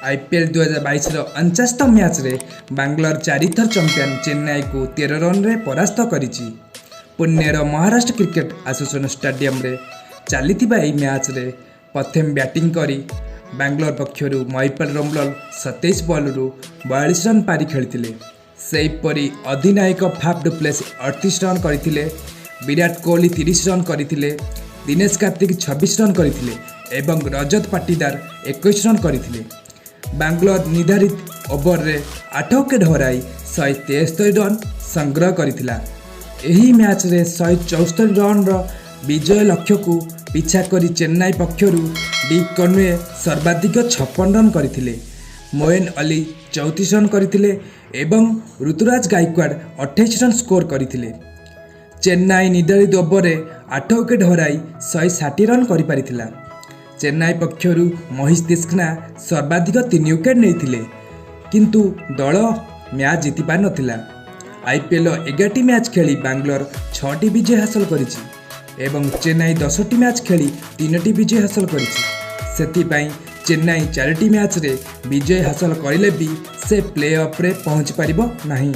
IPL 2022 49तम match रे बांग्लोर 4 थर champion Chennai को 13 रन रे परास्त करिछि। पुणेर महाराष्ट्र क्रिकेट एसोसिएशन स्टेडियम रे चलीथिबा एही मैच रे प्रथम बैटिंग करी बांग्लोर पक्षरु महिपाल रमलाल 27 बॉल रु 42 रन पारी खेलिथिले। सेहीपरि अधिनायक फाफ डु प्लेस 38 रन करथिले, विराट कोहली 30 रन करथिले, दिनेश कार्तिक 26 रन करथिले एवं रजत पाटीदार 21 रन करथिले। बांग्लोर निर्धारित ओवर रे 8 विकेट हराई 173 रन संग्रह करथिला। एही मैच रे 174 रन रो विजय लक्ष्य को पीछा करी चेन्नई पक्षरु डी कन्वे सर्वाधिक 56 रन करथिले। मोइन अली 34 रन करथिले एवं ऋतुराज गायकवाड़ 28 रन स्कोर करथिले। चेन्नई निर्धारित ओवर रे 8 विकेट हराई 160 रन करि पारिथिला। चेन्नई पक्षरु महेश दीक्षित सर्वाधिक 3 विकेट नेइथिले, किंतु दल मैच जीति पार नथिला। आईपीएल 11टी मैच खेली बांग्लोर 6टी विजय हासिल करिछि एवं चेन्नई 10टी मैच खेली 3टी विजय हासिल करिछि। सेथिपाई चेन्नई 4टी मैच रे विजय हासिल करिले भी से प्ले ऑफ रे पहुंच पारिबो नाही।